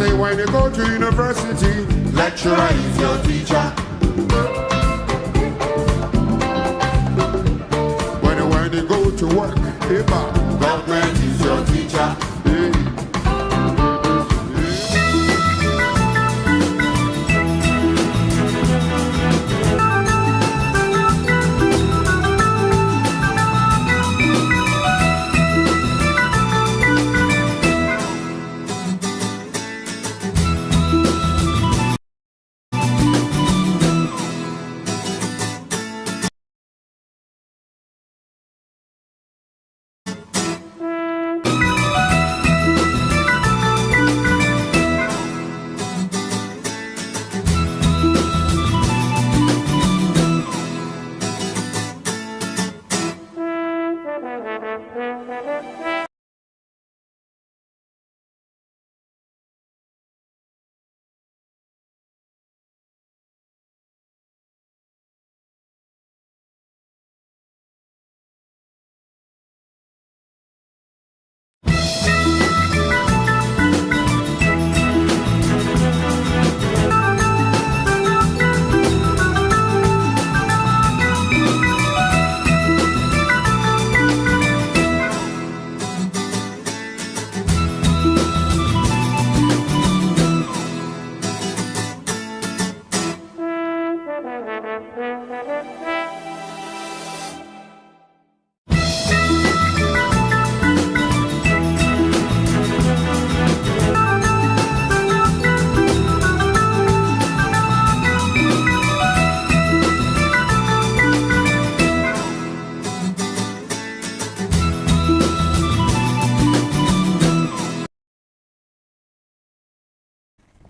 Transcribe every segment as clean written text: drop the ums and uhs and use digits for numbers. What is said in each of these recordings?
say when you go to university, lecturer is your teacher. When you go to work, government is your teacher.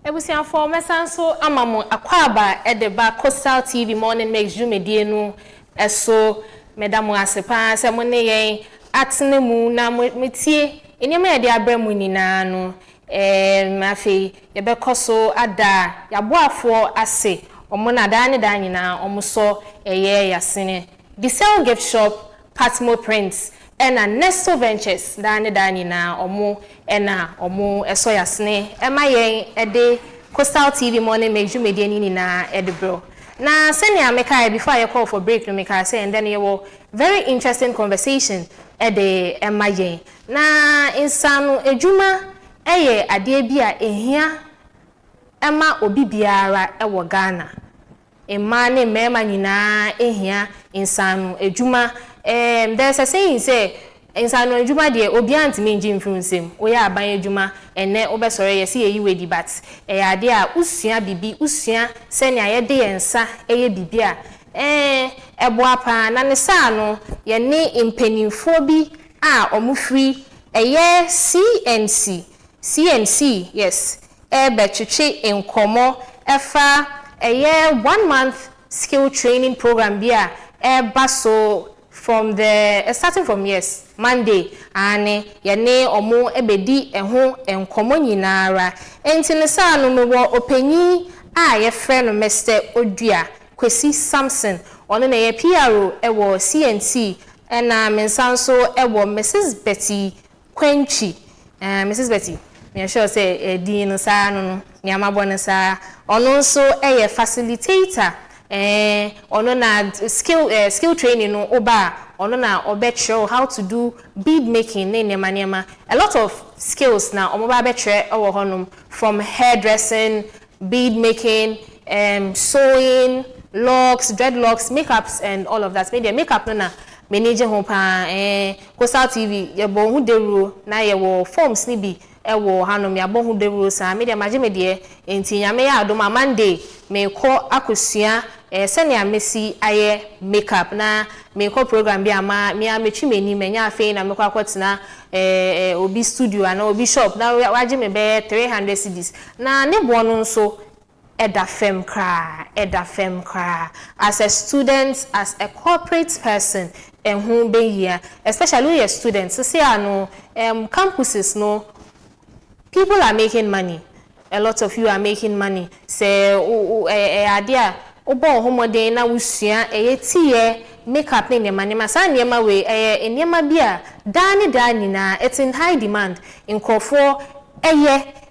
Ebusia for mesanso amamo akwaba edeba Coastal TV morning makes you medienu eso medamu asepa se mo ne yen atnemu na metie enyema ye de abremu nyina no mafi ye bekoso ada yaboafo ase omo na da ne da nyina omo so eye yasene the sale gift shop Patmo Prints ena Nesto Ventures da ne da nyina omo ena omo eso yasene ema yen ede Coastal TV morning makes you media ni na edebro na senia meka before I call for break no meka say and then you will very interesting conversation ede ema yen na insanu ejuma eye ade bia ehia ema obi biara ewo Ghana ema ne mema nyina ehia insanu ejuma there's a saying say insanu ejuma de obi antime nji mfrunsem oya aban ejuma ene obesore yesi eyi wedi but ade a usua bibi usua senia ye de yensa eye bibi a eboapa na ne sa no ye ne impenimfo bi a omufri eye CNC yes betwetwe enkomo efa eye 1 month skill training program bi a baso from the starting from Monday and yene omo ebedi eho enkomo nyinara enti ne sa no mewo opanyi a ye frɛ no Mr. ODUAH KWESI SAMPSON ono na ye P.R.O ewo CNC na mensanso ewo Mrs. Betty Kwantwi Mrs. Betty me sure say di no sa no nyama bone sa ono nso eye facilitator ono na skill training no oba ono na obetro how to do bead making ne nema a lot of skills na omo ba betre owo honum from hairdressing, bead making, sewing, locks, dreadlocks, makeups and all of that. Maybe makeup no na manage ho pa Coastal TV ye bo hu deru na ye wo forms ni bi ewo hanom ya bo hu deru sa media mageme enti nyame ya adoma Monday me ko akosua senior Messi aye makeup na me ko program bi ama me ametwi meni menya afi na me ko akwetena obi studio na obi shop na waje me be 300 cedis na ne bo no nso eda fem kra as a student, as a corporate person and who be here, especially your students. So say no campuses no people are making money. A lot of you are making money. Say idea obo homode na wusua tie makeup ne nyama masa nyama we nyama bia dani na it's in high demand in kofo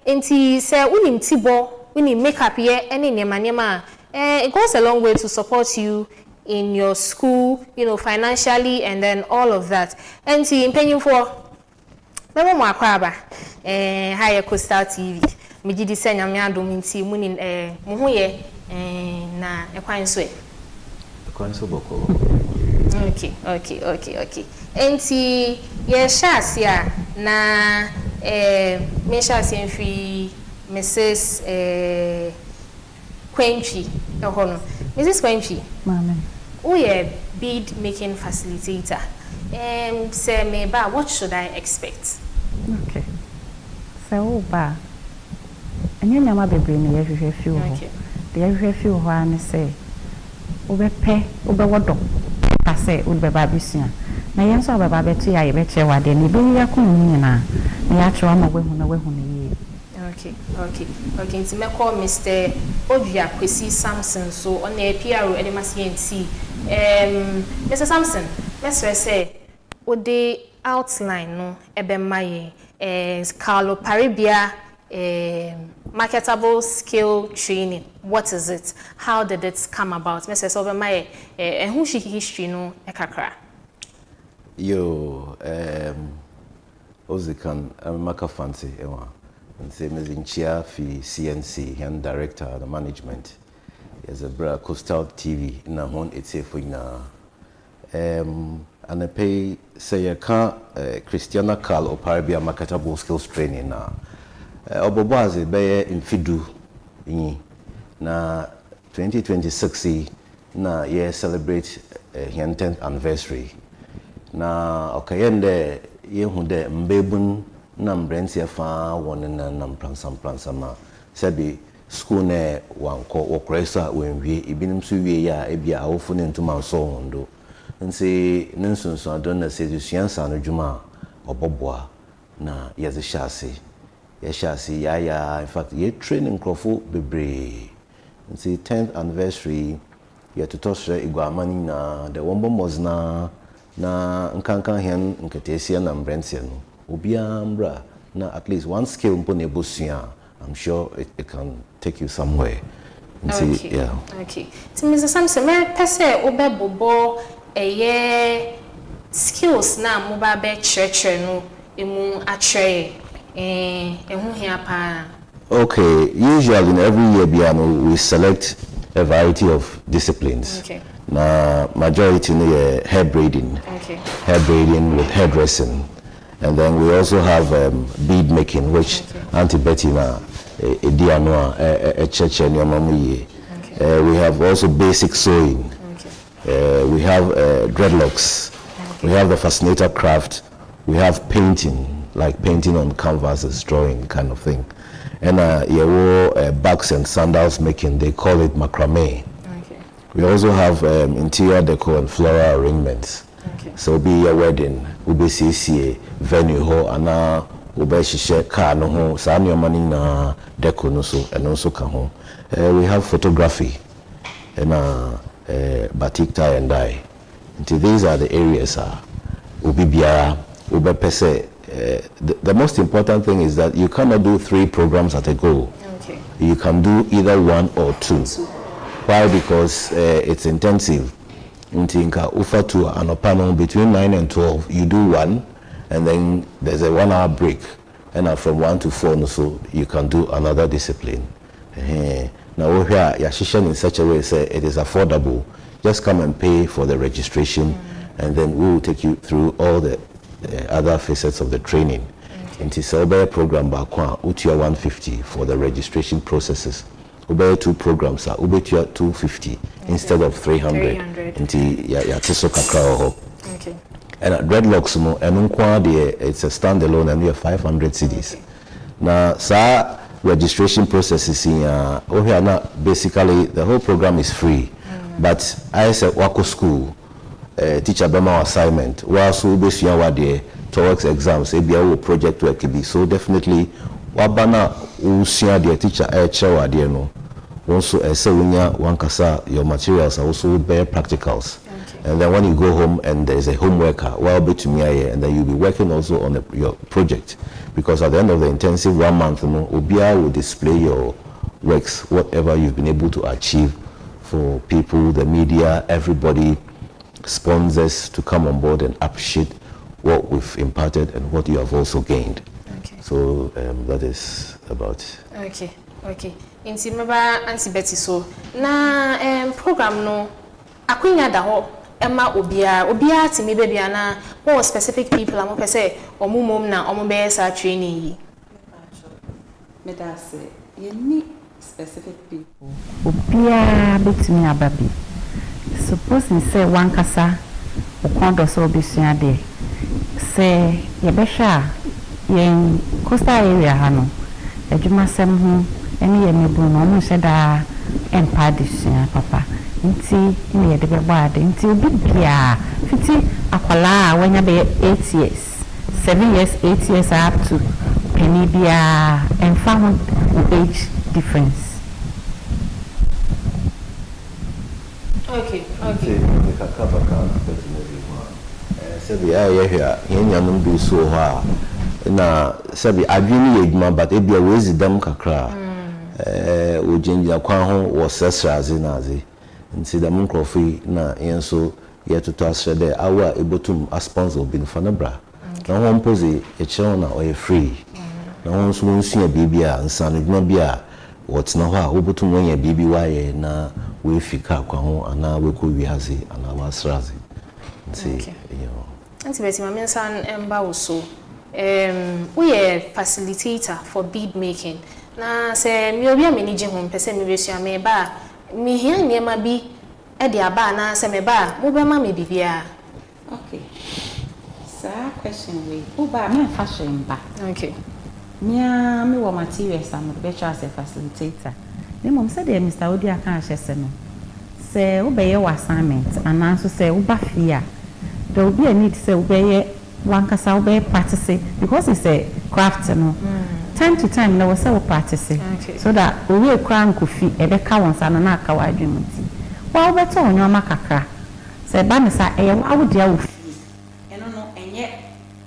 enti say unim tibo unim makeup here any nema it goes a long way to support you in your school, you know, financially and then all of that. Enti impanyim for memo mo akwaba higher coastal TV me gidi se nyame adom nti muni mo ho ye na ekwan so boko. Okay. Enti ye shasia na me shasia mfi Mrs. Kwantwi ehono. Mrs. Kwantwi. Mama. We are bead making facilitator. Say me ba, what should I expect? Okay. So ba. Enye nyama bebre ne yehwehwe fi wo. Okay. De yehwehwe fi wo ani say obepe obewodo ka say obeba bisia. Na yenso obeba betu ya yebeche wade ne bi ya kun nyina. Na ya chewa ma wehu na wehu ne ye. Okay. Nti me call Mr. ODUAH KWESI SAMPSON so on the P.R.O edemasienti. Mr. Samson, let's say the outline no ebemaye Carlo Paribia marketable skill training. What is it? How did it come about? Mr. Sobemaye who she history no ekakra. Yo Ozikan maka fancy ewa. Nse mezinchia fi CNC and director the management. Is a bra coastal TV na hon etefo ina and pay say ya ka Christiana Carl Oparibia marketable skills training na oboboaze be infidu yin na 2026 na ye celebrate his 10th anniversary na okayende ye hu de mbebun na mbrentia fa won na pransa ma sabi school ne wanko wokresa wenwie ibinim so wie ya ebia awofo ne ntuma so hondo nse nensonso adon na se suansa no dwuma oboboa na yeze hyase ya in fact ye training crofo bebre nse 10th anniversary ye tutosre igwamani na the wombo mozna na nkankan hen nketesia na mbrentia no obia mbra na at least one skill mpo ne bosua. I'm sure it can take you somewhere. Okay. Yeah. Okay. So, Mr. Samson, me pese obebobo skills na moba be church no emu atre ehu hia pa. Okay, usually in every year biano we select a variety of disciplines. Okay. Na majority no hair braiding. Okay. Hair braiding with hairdressing. And then we also have bead making, which Auntie Betty na Edianoa a church and Yamamuye. We have also basic sewing. We have dreadlocks. We have the Facilitator craft. We have painting, like painting on canvases, drawing kind of thing. And bags and sandals making, they call it macrame. We also have interior decor and floral arrangements. So be a wedding, ube CCA venue ho ana ube shishe car no ho sa money na deco no so and also ka ho. We have photography and batik tie and dye. Until these are the areas ube biara ube pese. The most important thing is that you cannot do 3 programs at a go. Okay. You can do either 1 or 2. Why? Because it's intensive. Ntinka ufa to anopano between 9 and 12 you do 1 and then there's a 1 hour break and from 1 to 4 so you can do another discipline. Now we here yashishan in such a way say it is affordable. Just come and pay for the registration and then we will take you through all the other facets of the training. It is a program by Utia 150 for the registration processes. Ube 2 programs are Ube 250 instead of 300. Nti ya tiso kakra ho. Okay. And dreadlocks mo it's a standalone and we have 500 CDs. Now sa registration processes in basically the whole program is free. But I said wako school teacher bema assignment whilst ube suya wade towards exams ebia project work be so definitely wabana usia the teacher wade no also say unya wankasa your materials are also bear practicals. And then when you go home and there's a home worker, well, be to me, and then you'll be working also on your project. Because at the end of the intensive 1 month, OBIA will display your works, whatever you've been able to achieve for people, the media, everybody, sponsors to come on board and appreciate what we've imparted and what you have also gained. Okay. So that is about it. Okay. Inti meba Auntie Betty so na program no akwenya da ho ema obia timi bebia na what specific people am pese omumom na omobe sa training yi. Me da say any specific people obia betimi ababi. Suppose you say one kasa okondo so obisua de say yebesha yen coastal area hano adwuma sem ho ene ye mebu no mo heda empa disua papa nti ne ye de bebo ade nti obi bia fiti akwala wanya be 8 years 7 years 8 years up to penny bia and found age difference. Okay. Sabi I here yenyanum bi so ha na sabi adwini yeduma but e bia wezi dam kakra ojenja kwan ho wo sesraze naze nti dam nkrofi na yenso yetuto asrede awa ebotum sponsor bin fanabra na ho mpozi e kire na o free na ho nso nsia bibia nsane dwuma bia wotena ho a obotum wonya bibi waye na we fika kwa ho ana we ko wiase ana wasraze nti Auntie Betty, my mensan emba also. We facilitator for bead making. Na se mi obi amenije ho pese mi besua me ba mi hia niema bi e de aba na se me ba mo be ma me bibia. Okay. Sir, question we. Uba me fashion ba. Okay. Mia me wo materials am be as a facilitator. Ne mom said dey Mr. ODUAH kan ahye no. Se wo be ye assignment and so say uba fear. There will be a need to say obey one kasa obey practice because it's a craft no. Time to time na we say we practice so that we crown kofi e be ka won sa na aka wa adwumunti. Wa we beto onyo makakra. Say ba me sa e wa wo dia wo fi. Eno no enye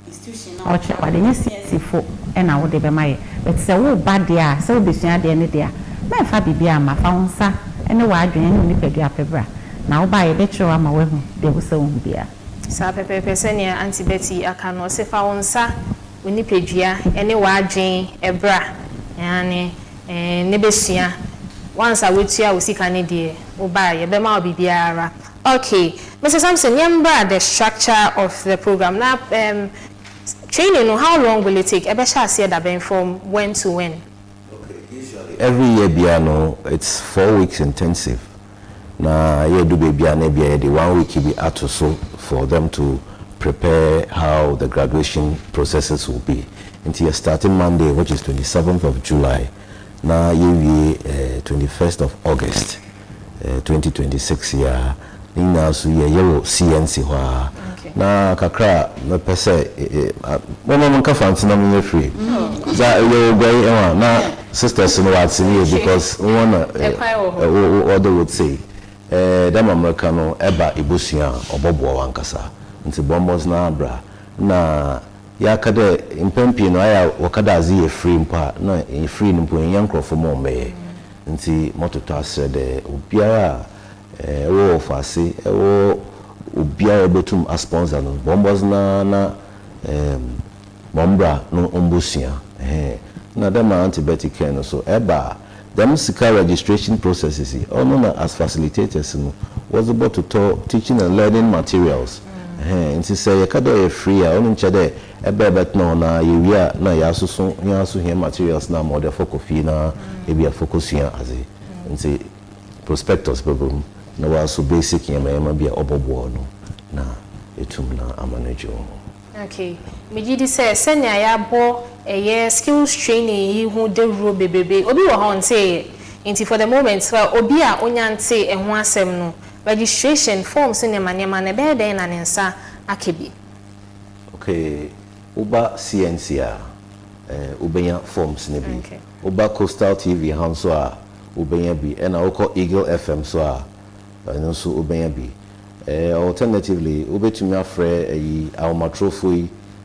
institution na o che wa de nyesi fo e na wo de be maye. But say wo ba dia say we besua de ne dia. Na fa bibia ma fa won sa ene wa adwen ni pedua pebra. Na wo ba ye be chewa ma we hu de wo se wo bia. Sa pepe senia Auntie Betty aka no se fa wonsa oni pedua ene wadwen ebra yani ne besua once a wetua osika ne de oba ye be ma obibiara. Okay, Mr. Sampson, remember the structure of the program now. Training, how long will it take? Ebesha said that been from when to when? Okay, usually every year biano it's 4 weeks intensive. Na ye do be biane bia the 1 week be ato so for them to prepare how the graduation processes will be. Until starting Monday, which is 27th of July. Na ye 21st of August 2026 year. Nina so ye CNC wa. Na kakra na pese wono nka fanti na me free. Za ye go na sisters no what because one other would say dem America no eba ibusua obobo wankasa nti bombos na abra na ya kada impempi no aya wakada azi ye free mpa na e free mpo yankrofo mo mbe nti mototo asede obiara wo fase wo obiara betum a sponsor no bombos na bombra no ombusua na dem Auntie Betty Ken so eba them sika registration processes known as facilitators was about to teaching and learning materials and to say you can free on chade ebet no na you na ya so here materials na more for coffee na e be focus here as and say prospectus problem na was so basic yama be obobo no na etum na amanajo. Okay, Mijidi says, Senya ya bo a skills training who de robe bebe. Obi wa hon say, into for the moment, Obia onyan say and one sem no registration forms in the manema bed and ansa akebi. Okay, Uba CNCR, Ubenya forms nebi. Uba Coastal TV Hansoa, Ubenya bi, and I call Eagle FM soa, and also Ubenya bi. Alternatively, ubetumi afre awomatrofo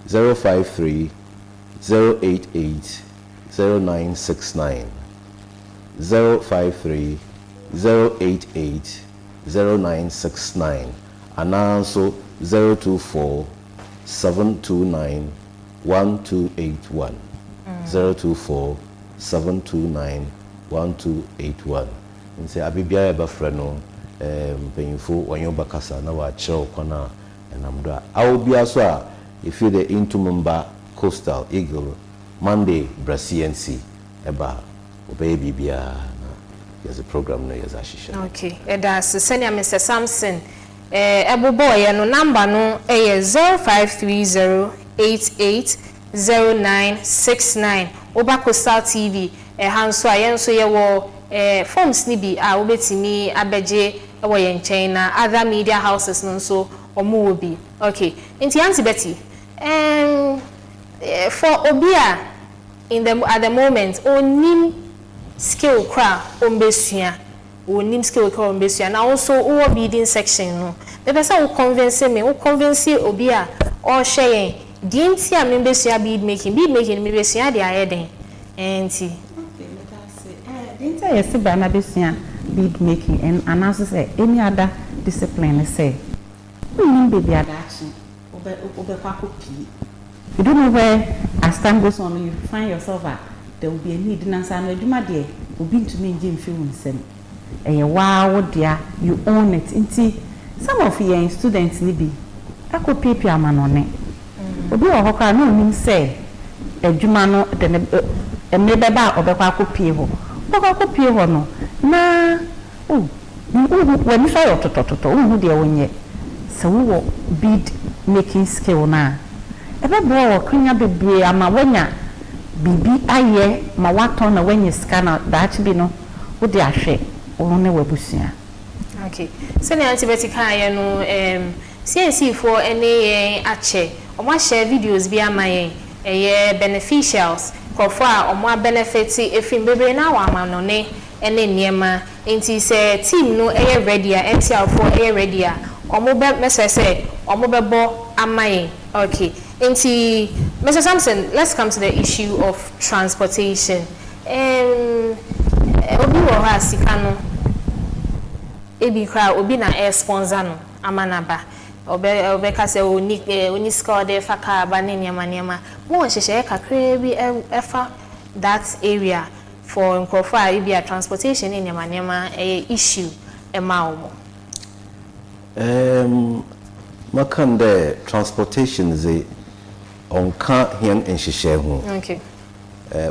053 088 0969 053 088 0969 and also 024 729 1281 024 729 1281 nse abibia eba freno penyifo wanyo bakasa na wa chero kwana enamdo a obia so a if you the intumumba coastal eagle Monday Brasiensi eba obey bibia na there's a program na yes ashisha. Okay, that's senior Mr. Samson ebo boy no number no 0530880969 oba coastal TV hanso ayenso ye wo forms ni bi a obetimi abeje ewo ye nchen na other media houses no so omo wo bi. Okay, nti Auntie Betty for obia at the moment onim skill kra ombesua onim skill kra ombesua na also o beading section no be pesa o convince obia o share dinti a membesua bead making membesua dey ayeden enti dinti yes ba na besua bead making and announce say any other discipline say onim baby adachi obe kwa kopi. You don't know where as time goes on you find yourself at there will be a need na say no aduma de obi to me nje mfi wonsem wow dear you own it inti some of your students ni bi akopipi amanone obi wo hokra na onim say aduma no de me beba obekwa akopie ho no na when you say otototo hu de wonye so wo bead making skill na ebe bo wo kwanya bebre ama wanya bibi aye ma wato na wanya scanner daach bi no wo de ahwe wo ne wabusia. Okay, so na Auntie Betty kan no CNC for any ache omo share videos bi amaye beneficials for omo benefit efin bebre na wa ama no ne ene niema enti se team no ready a MTL for ready a omo be mesese omo bebo amaye. Okay, enti Mr. Samson, let's come to the issue of transportation. Obi wo ha sika no ebi kra obi na air sponsor no amanaba obe ka se oni sika de fa ka ba ne niema mo hyehyɛ kakra bi efa that area for nkrofo a ebi a transportation niema issue ema omo makande transportation ze onka hien enhyehyɛ ho. Okay,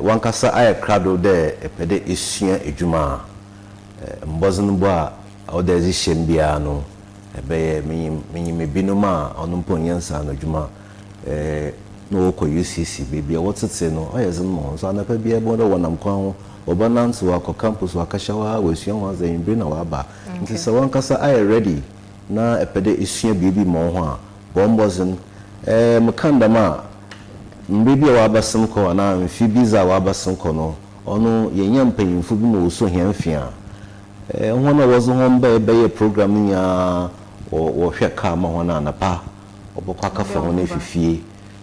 wankasa aye krado de epede esua edwuma mbozun bo a odezi hyem bia no ebe menyime binum a onumpo nyansa no edwuma no ko UCC bibia wotete no oyeze no so anapa bia ebo do wonam kwan ho obananso wa ko campus wa kashawa wa esua wa za imbre na wa ba nti se wankasa aye ready na epede esua bibi mo ho a bombozun mkandama mbibi wa abasem ko na mfi biza wa abasem ko no ono yenya mpanyimfo bi mo so hiamfia hona wozo homba ebe program nya wo hwe ka ma hona anapa obokwa ka fa hona fifie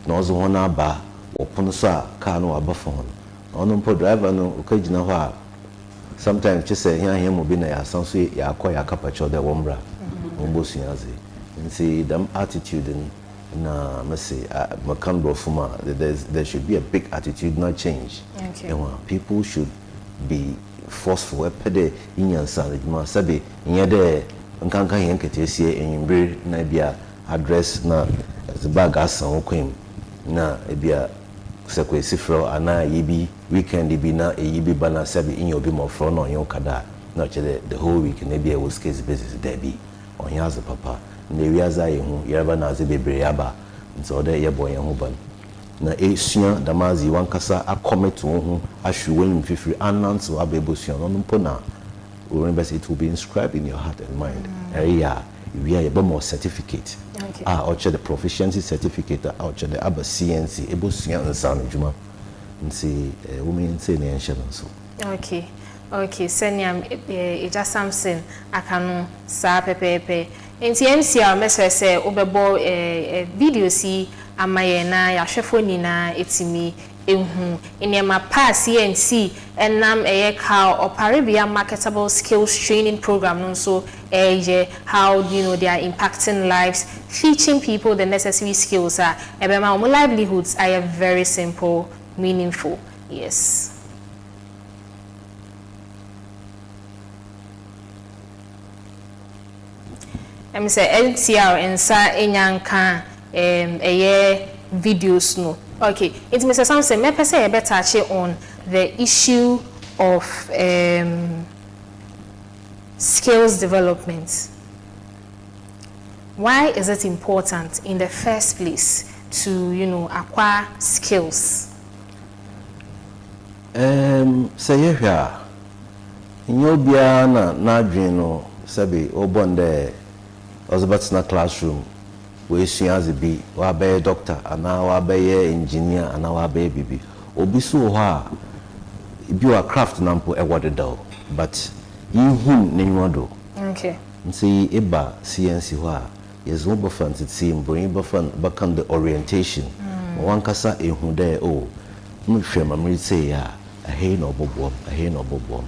na wozo hona aba opono so a ka no abafa hona ono mpo driver no okagina ho a sometimes chese hiahia mo bi na ya sanso ya akọ kapacho de wombra ombosu yaze nti them attitude na messy makandro fuma there should be a big attitudinal change. Okay. People should be forceful epede inyansa adwuma sabe nyede nkanka yen ketesie enyimbre na bia address na the bag asan kwem na bia sekwesi fro ana yibi weekend bi na yibi bana sabe inyobi mo fro no yon kada na chede the whole week na bia was case basis there be on yaza papa na wiaza ye hu yeraba na ze bebre aba nso de ye boy hu ban na esua damazi wankasa akomet wo hu ahwe wen fifiri announce abebosua no mpo na remember it will be inscribed in your heart and mind area we are a more certificate or the proficiency certificate or the aba CNC ebosua nsan adwuma nsi women say na enhye nso. Okay, senior Eja Samson akano sa pepepe Enti MCR mesere say obebo video si amaye na ya hwefo nyina etimi ehu enema pass CNC enam ka Oparibia marketable skills training program no so how they are impacting lives, teaching people the necessary skills ebema our livelihoods are very simple, meaningful. Yes. I'm say NCR ensa enyanka videos no. Okay, it's Mr. Samson, me say I better touch on the issue of skills development. Why is it important in the first place to, acquire skills? Say here, in your biana na dream sabi obonde na classroom we as be wa be doctor ana wa be engineer ana wa be bibi obi so ha bi wa craft nampo e wode do but yihim nenwodo. Okay. Nti eba CNC ho a yezo bo fancy bring bo fan back the orientation one kasa ehu there oh me hwe mamri say ya ahei no bobom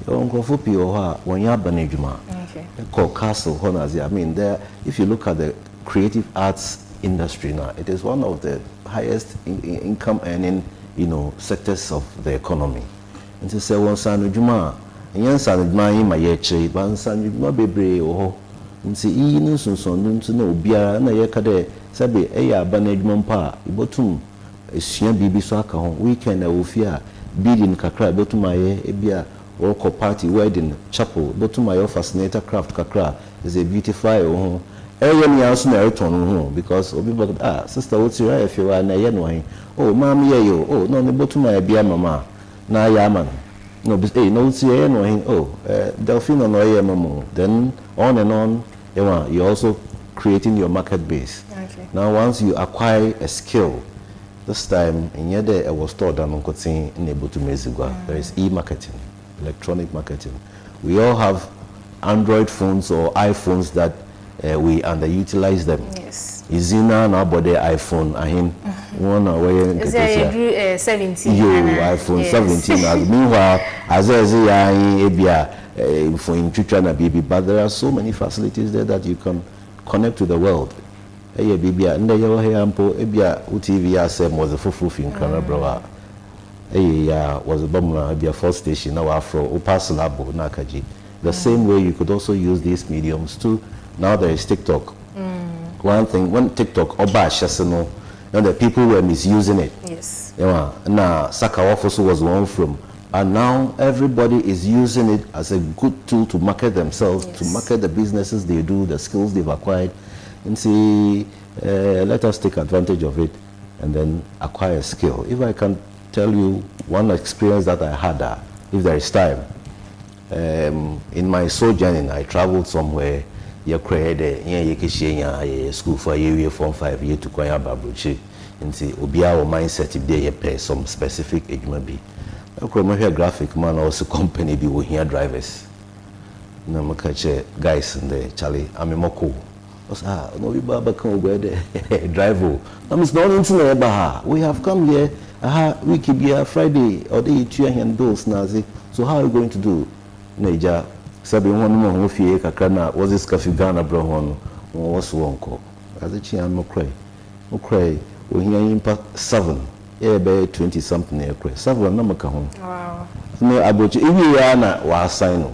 yon kofo pi ho a wonya banadwuma. Okay. Called castle honors. I mean, there if you look at the creative arts industry now, it is one of the highest income earning sectors of the economy. And to say one son juma and son my yeche one son bebre oh and see no son to know bia na yekade sabe eya banadwuma pa ibotum esua bibi so aka ho weekend e wo fia bidding kakra botum aye ebia or party wedding chapel botum aye Facilitator craft kakra is a beautify oh when you also na return because obi sister what's your if you are na ye no oh mama ye yo oh no botum aye bia mama na ya man no be no see ye no oh DELPHINA no ye mama then on and on you're also creating your market base. Okay. Now once you acquire a skill, this time in your day I was taught that in able to there is e-marketing, electronic marketing. We all have Android phones or iPhones that we underutilize them. Yes. Izina na body iPhone ahin one away is there 17 iPhone yes. 17 as meanwhile as for in future na baby, but there are so many facilities there that you can connect to the world. Hey baby and there you here ampo ebia UTV asem was a fufu fin kana bro. Hey was a bomb ebia first station now afro upas labo na kaji. The same way you could also use these mediums too. Now there is TikTok. One thing when TikTok oba shasano now the people were misusing it. Yes. Yeah, now Sakawa also was one from. And now everybody is using it as a good tool to market themselves, yes. to market the businesses they do, the skills they've acquired. And see, let us take advantage of it and then acquire a skill. If I can tell you one experience that I had, if there is time, in my sojourning, I traveled somewhere. You created a school for a year, from 5 years to Kwaya Babruchi. And see, Obia or mindset if they pay some specific age maybe. A graphic man also company be with here drivers. No me catch guys in the Charlie. I'm a moko. No we baba come where the driver. I'm not into the we have come here. We keep here Friday or the 2 and bills nazi. So how are you going to do? Naija sabi one more fie kakana was this cafe Ghana bro one was one call. As a chian no cry. We here impact 7. Yeah, be 20 something aircraft. Several number come. Wow. No, about you na was sign.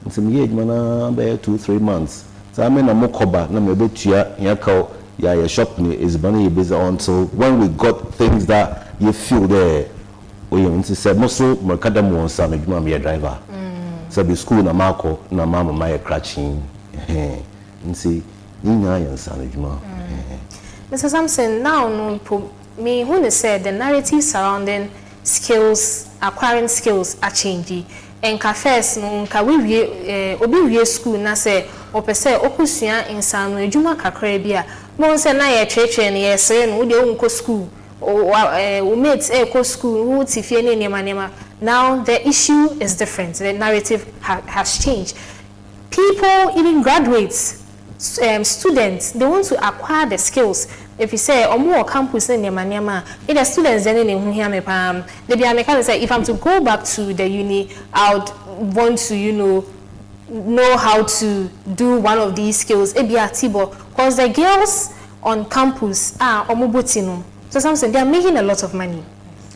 Some year man be 2-3 months. So I mean a mokoba na me betua yaka ya shop ni is bani busy until when we got things that you feel there. We want to say muscle makadam won sa me dwuma me driver. So be school na mako na mama my crutching. Nsi nya yan sa me dwuma. Mr. Samson, now no me who said the narrative surrounding skills, acquiring skills are changing. And cafes no ka we obi school na say o pese okusua insano ejuma kakra bia mo se na ye twetwe ne ye se no de unko school o mates go school who tifie ne nema. Now the issue is different. The narrative has changed. People, even graduates, students, they want to acquire the skills. If you say more campus in Yamanyama, if the students then in here, they be a say if I'm to go back to the uni, I would want to know how to do one of these skills. It be a tibo because the girls on campus are omobotino. So something they are making a lot of money.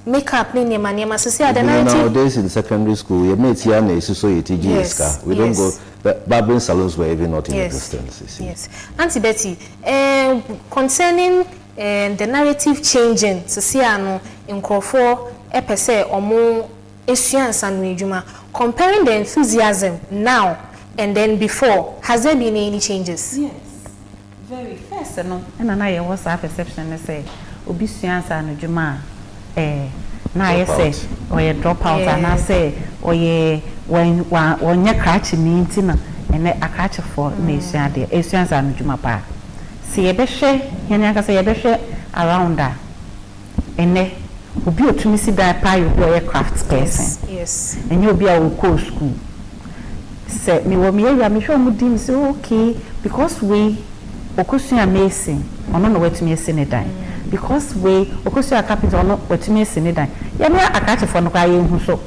Makeup, so say the nowadays in secondary school, you meet here in society. Yes, we don't go. Barbering salons were even not in existence. Yes, Auntie Betty, concerning the narrative changing, so see, in Crawford, epese or more issuance and rejuma, comparing the enthusiasm now and then before, has there been any changes? Yes, very fast. And I was our perception. They say, obedience and rejuma, now I say, or you drop out, and I say, or you. When you catch me, and I catch for nation, the Asians and Jumapa. See a beshe, Henaka say a beshe around that. And then, who be to me see that pie of a craft person. Yes. And you'll be our course school. Say me, well, me, I'm sure Mudim say, okay, because we, Okusia amazing, or not where to me a Senedine. Because we, Okusia capital, or not where to me a Senedine. Yamia, I catch for no guy who so.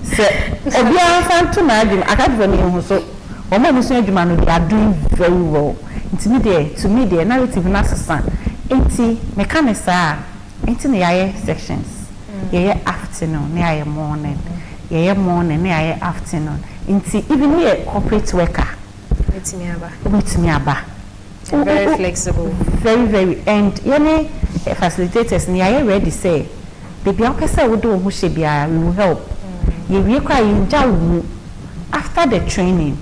So, Obia fan to Nadim, I can't even so. Or my Monsieur Jumano, they are doing very well. To me, the narrative Nasa, 80 mechanics are 80 near sections. Yeah, afternoon, near morning. Yeah, morning, near afternoon. Even near corporate worker. It's me aba. Very flexible. Very, very. And any facilitators near ready say, baby, I'll we do who should be, we will help. You require after the training,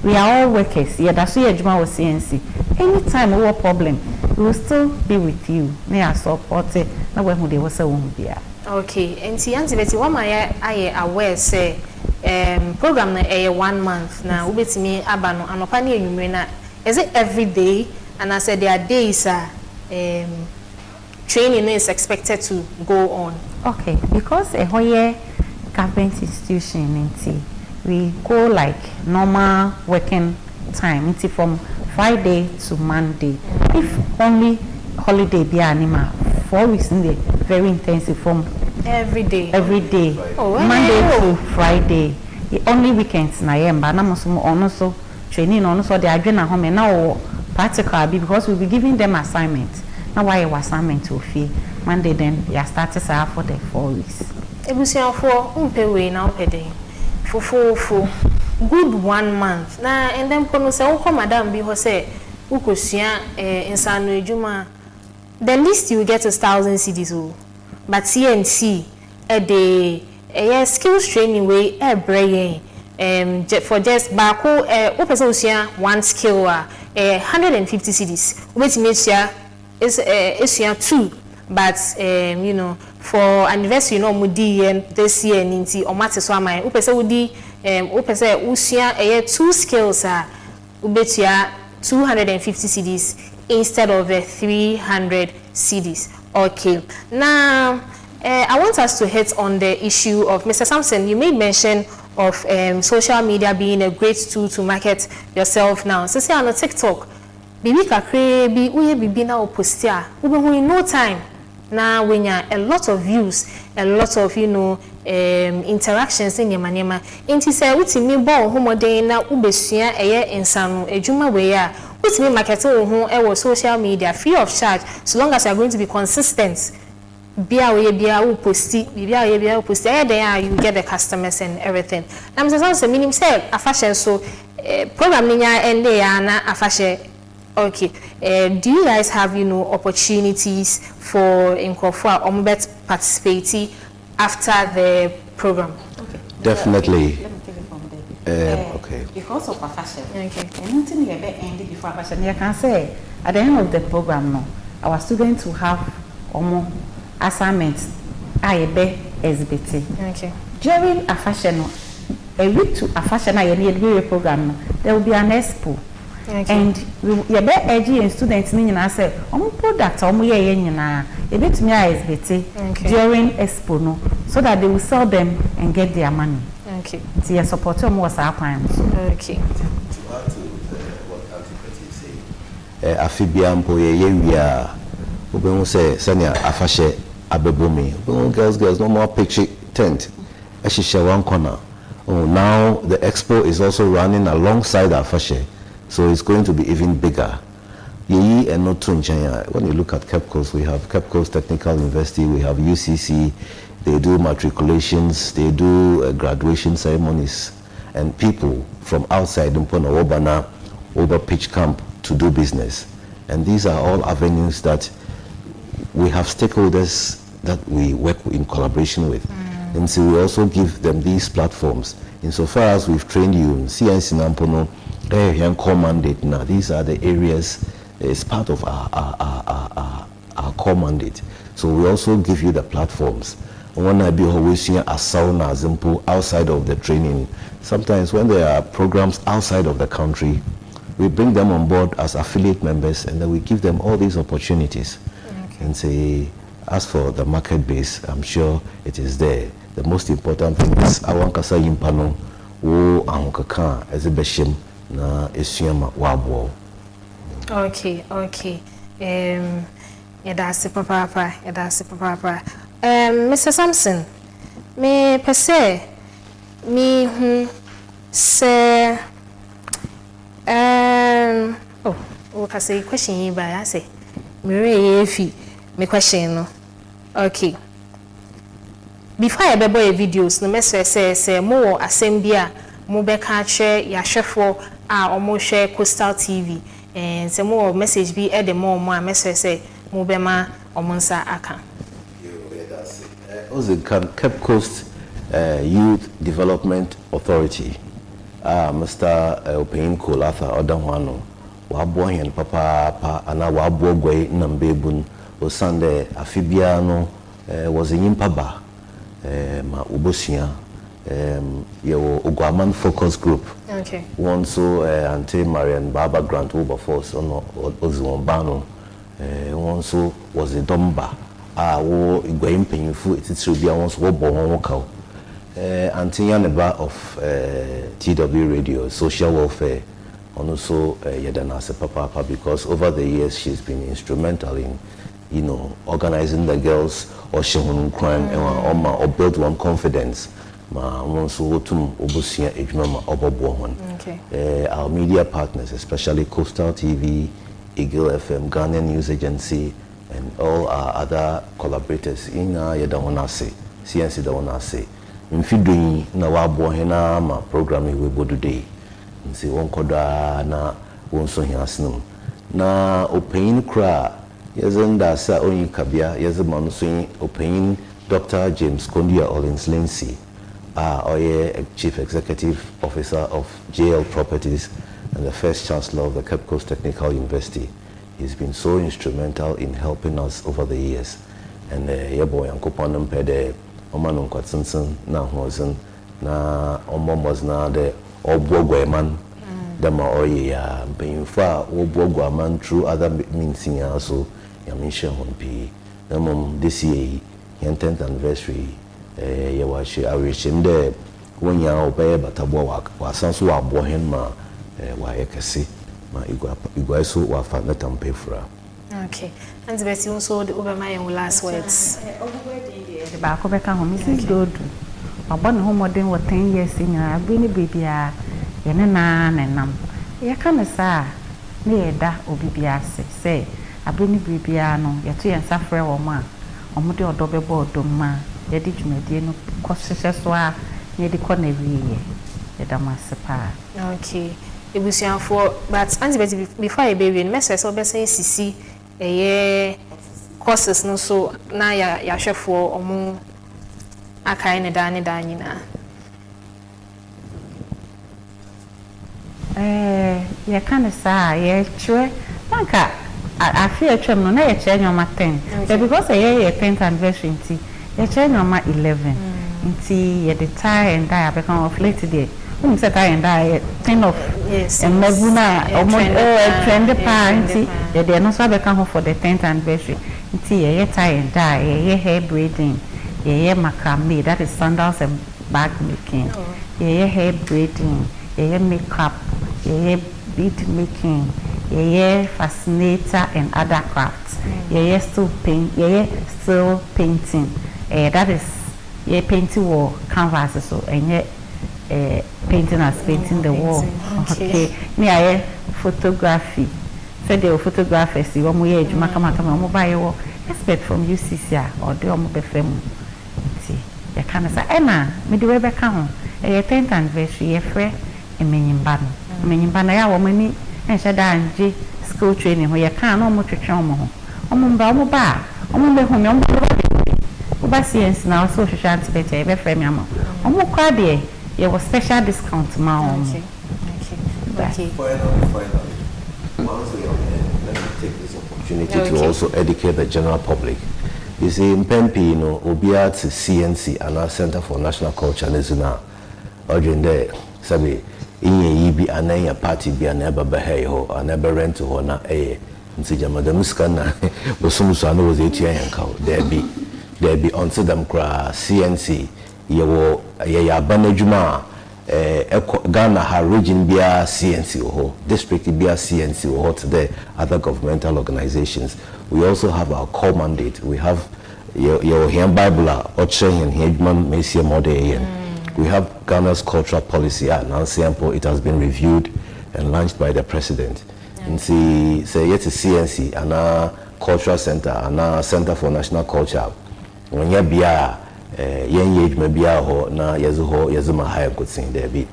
we are all workers. Yeah, that's why you was CNC. Anytime we have a problem, we will still be with you. We are supported. Now when they was a won't be. Okay, and see, Auntie Betty, what I aware say, program na 1 month now. We bet me abano anopani enyumena. Is it every day? And I said there are days training is expected to go on. Okay, because a whole government institution we go like normal working time from Friday to Monday. If only holiday be anima 4 weeks in the very intensive from every day. Oh, Monday to Friday. The only weekends na but na also training also the agenda home now practical because we'll be giving them assignments. Now why assignment to fee Monday then you start for the 4 weeks. Ebusia for umpewe na upede for good 1 month na and then kono se unko madam bi ho se ukosua insano ejuma the least you get is 1,000 cedis o but CNC the skills training way brain for just bako person usua one skill 150 cedis wait me is 2 but for anniversary mudi this year ninti o mate so amai upese wudi upese usua 2 skills ubetua 250 cedis instead of 300 cedis. Okay, now I want us to hit on the issue of Mr. Sampson. You made mention of social media being a great tool to market yourself now. So say on TikTok, bibi kakre bi uye bibi na opostia ube in no time. Now when you a lot of views, a lot of interactions in your manema. Inti say utimi bo homoden na ubesua insano ejuma we ya utimi market ho social media free of charge so long as you are going to be consistent. Bia we posti bia we posti then you get the customers and everything. Now Mr. Samson meaning say a fashion so program ninya ende ya na a fashion. Okay, do you guys have opportunities for Nkofua Ombet participating after the program? Okay. Definitely. Let me take it from there. Okay. Because of a fashion. Okay. And nothing you ended before fashion. You can say at the end of the program now, our students will have more assignments. I be exhibit. Okay. During a fashion, a week to a fashion I need a program. There will be an expo. Okay. And you be edgy students meaning I say product ye nyina e betumi exhibit during expo no so that they will sell them and get their money. Okay. So you support them was our plan. Okay. To add to what Auntie afibia mpo ye wia obenwu say senior afashe abebomi girls no more picture tent ashisha one corner. Oh, now the expo is also running alongside afashe, so it's going to be even bigger. Yeyi and not Tunchanya. When you look at KEPCOS, we have KEPCOS Technical University, we have UCC, they do matriculations, they do graduation ceremonies, and people from outside Mpona Wobana over pitch camp to do business. And these are all avenues that we have stakeholders that we work in collaboration with. And so we also give them these platforms. Insofar as we've trained you in CNC Nampono, core mandate now, these are the areas, it's part of our core mandate. So we also give you the platforms. When I be always here as sauna simple outside of the training, sometimes when there are programs outside of the country, we bring them on board as affiliate members, and then we give them all these opportunities. And say, as for the market base, I'm sure it is there. The most important thing is awankasa yimpano wo ahokaka ezebeshim na esuama wabo. Okay. That's papa. Mr. Sampson, me per se, me say, can say question you by I say, me question no. Okay. Before I be videos, no message say more assembia, more be catcher, ya shefo, almost share Coastal TV, and some more message be at the more message say more be ma omonsa aka. Also, Cape Coast Youth Development Authority, Mr. Opain Kolatha Odamwano, wabo hen papa ana wabo gwe nambebun osande afibiano was in Yimpaba. Ma ubosia your Ogwaman focus group. Okay. One so Auntie Marian Baba Grant Wilberforce on Ozumbano. One so was the Domba. Wo Igwaim Penyufu, it's to be a once wobo wokao. Auntie Yaneba of TW Radio, social welfare, and also Yadana Papa, because over the years she's been instrumental in, you know, organizing the girls or showing crime or build one confidence. Ma so tum obusia ejuma obobo. Okay. Our media partners, especially Coastal TV, Eagle FM, Ghanaian News Agency, and all our other collaborators in Yadawonase, CNC Dawonase. Mfidui na wabo hena ma programming we bodu day. Nsi wonkoda na wonso hiasnum. Na opain kra Yazenda sa onyi kabia yazema no so opain Dr. James Kondia Olins Lindsay, Oye Chief Executive Officer of JL Properties and the First Chancellor of the Cape Coast Technical University. He's been so instrumental in helping us over the years. And yebo yankoponem pede omanu kwatsensen na hozen na omomos na de obwogweman dama oye ya benfa obwogwaman through other means also yamisha honpi. This year, 10th anniversary, I wish him there when you are obey but a walk, was some sort of bohem ma, why I can see my iguaso or father and pay for. Okay, and the best also the over my last words. The back of a home, Mrs. Good. I born home more than 10 years in a baby, and a nan and num. You can't say, near that or BBS, say. Abini bibiano yatu yansa frɛ wo ma omode odobe bodo ma yedi dwumadie no kɔhyehyɛ so a yedi kɔ na wiye yeda masepa. Okay, ebusuafo but anti before a baby message so be say sisi courses no so na ya hwefo omo akai ne da nyina. Ya kan sa ye chwe manka I feel no na ye change your 10 because ye 10th anniversary nti ye change your 11 nti ye the tie and die become of late day when say tie and die 10 of yes and mebuna trend pa nti ye dey no so become for the 10th anniversary nti ye tie and die ye hair braiding ye macrame, that is sandals and bag making ye hair braiding ye makeup ye bead making yeah, fascinator and other crafts. Yeah, still painting. That is painting wall canvases so and painting as painting the wall. Okay. Yeah, photography. So the photographers, you want me to make a mobile expert from UCC or the mobile. See, you can say, Emma, me do ever come. A 10th anniversary, a friend, a minimbano. Minimbana, ya woman, and Shadan school training where you can't almost train more. Omumba, Omumba, home, Obasians now social chance better, ever frame your mom. Omukwadi, you have special discount, mom. Okay. Finally, once we are here, let me take this opportunity to also educate the general public. You see, in Pempi, Obiat CNC and our Center for National Culture and Izuna, or during there, Sabi, in ye and a party be a never behave or never rent to her, not a. Madam Scanner was some son was 8 years ago. There be unto them cry CNC, ye Banajuma, Ghana, her region be a CNC or district be a CNC or today other governmental organizations. We also have our core mandate. We have your Bible or Chen Hedman Messia Mode. We have Ghana's cultural policy now sample. It has been reviewed and launched by the president. And see, say yet CNC and our cultural center and our Center for National Culture. When you be a young age, maybe a ho na yazuma high good thing there be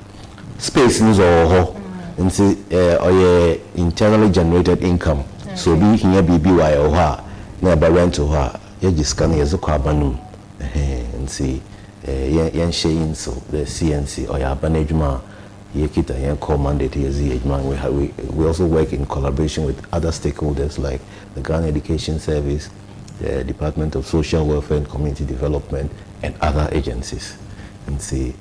space news or ho and see or internally generated income. So be here be why or ha never rent to her. You just scan yazuka banum and see yan shaying so the CNC or ya banejuma. We also work in collaboration with other stakeholders like the Ghana Education Service, the Department of Social Welfare and Community Development, and other agencies. And see,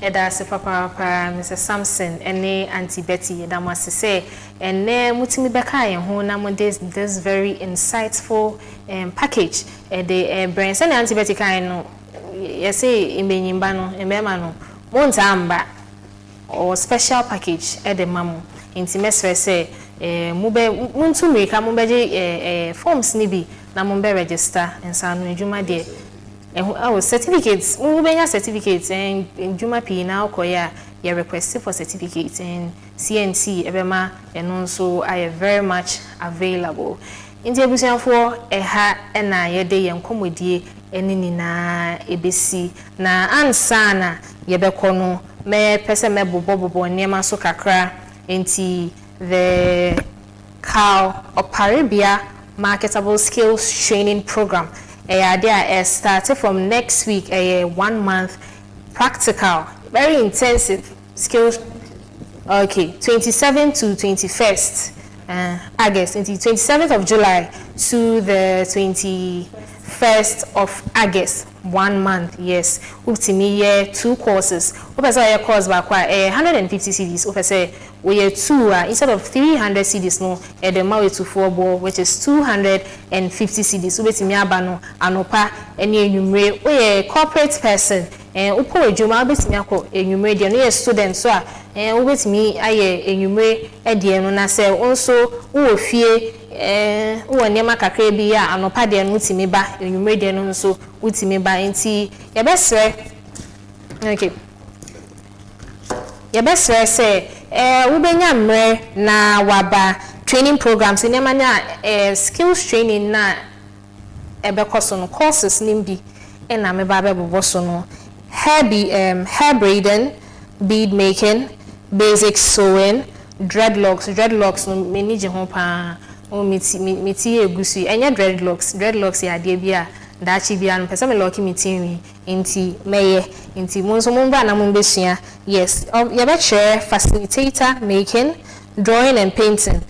That's Papa, Mr. Samson, and Auntie Betty, that must say, and Mutimi Bekai, who now this very insightful package. The brains and Auntie Betty kind, yes, in Benimbano, and Memano. Montamba or special package at the mamu. Intimate say, mube muntu mika mube forms nibi na mube register and sanu juma de. Our certificates, mube certificates and juma pi now koya ya request for certificates and CNC ebema and also I am very much available. In the ebusian for ha ena yede yen komodie eni na ebesi na ansana yebekono me pese me bobo niema so kakra enti the K.WESI marketable skills training program started from next week 1 month practical very intensive skills 27th to 21st August, until 27th of July to the 21st of August, 1 month, yes. Ultimately, 2 courses. Open say a course back 150 CDs. Open say we 2 instead of 300 CDs no. The mawe to 4 ball, which is 250 CDs. Open me abano anopa any enumerate. We corporate person. Upo ejuma open me ako enumerate. No student so open me aye enumerate. No na say also uwo fie. Uwa niema kakre bi ya anopa de no utimi ba enumerate de no so utimi ba enti ye besre okay ye besre say ubenya mre na waba training programs niema na skills training na ebekoso no courses nimbi na me ba bebo so no hair braiding, bead making, basic sewing, dreadlocks no meni je ho pa o miti egusi enya dreadlocks ya de bia da chi bia no pese me lock miti inti meye inti monso monba na monbesua yes ya be share facilitator making, drawing and painting,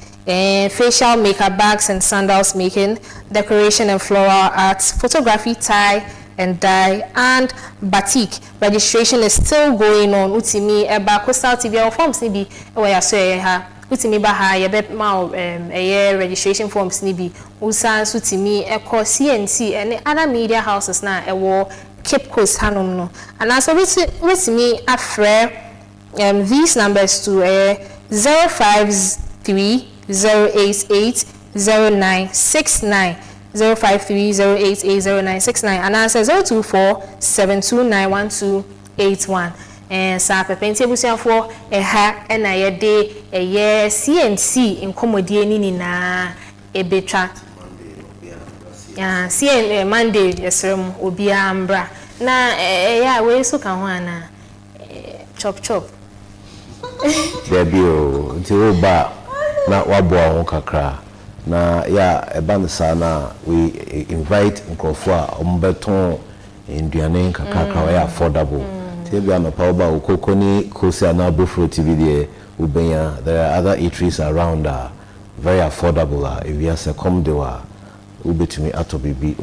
facial makeup bags and sandals making, decoration and floral arts, photography, tie and dye, and batik. Registration is still going on. Utimi eba coastal TV or forms ni bi we ya so ha utimi ba ha ye be ma registration forms ni bi usan utimi eko CNC and other media houses na ewo Cape Coast hanom no and as we me afre these numbers to 05308800969 05308800969 and answer 024-729-1281 and sa pepenti ebusiafo eha na ye de eye CNC inkomodie ni na ebetwa CN Monday yesrem obi ambra na ya we so kan ho ana chop there be o nti o ba na wabo ho kakra na ya ebansa na we invite nkrofo a ombeton induane kakra we affordable tebia no power okokoni kosi na bufro tv there ubenya. There are other eateries around very affordable if you say come there to me at BB.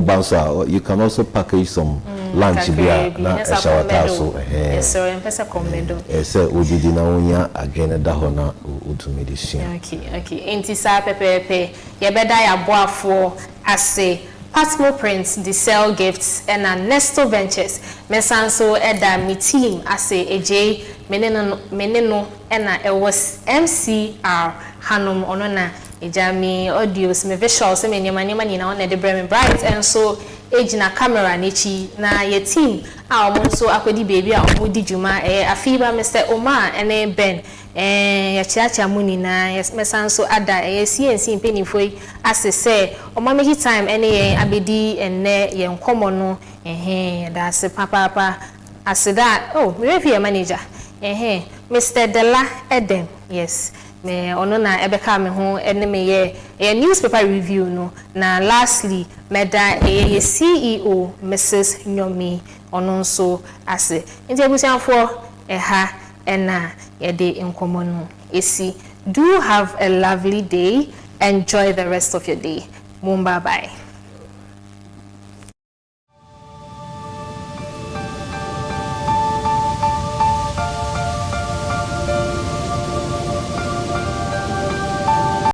Bouncer, you can also package some lunch beer na shower so yes sir, empesa komedo sir obi di na onya again da ho na utumi di share. Okay enti sa pepepe ye beda ya boafo ase Patmo Prints, the Sell Gifts, and Nesto Ventures. Mesanso eda mi team ase AJ meneno ena it was MCR Hanum onona ejami audios me visuals me nyama nyina on the brand bright and so age na camera nechi na ye team a omo so akodi baby a omo di juma afiba Mr. Omar ene Ben ya chiacha muni na mesanso ada CNC mpenifoi ase se omo make time ene abedi enne ye nkomo no da se papa ase that oh me be manager Mr. Della Eden yes me ono na ebeka me ho ene me ye newspaper review no na lastly meda ye CEO Mrs. Nyomi ono nso ase nti abusianfo eha ena ye de enkomo no esi. Do have a lovely day. Enjoy the rest of your day. Bye bye.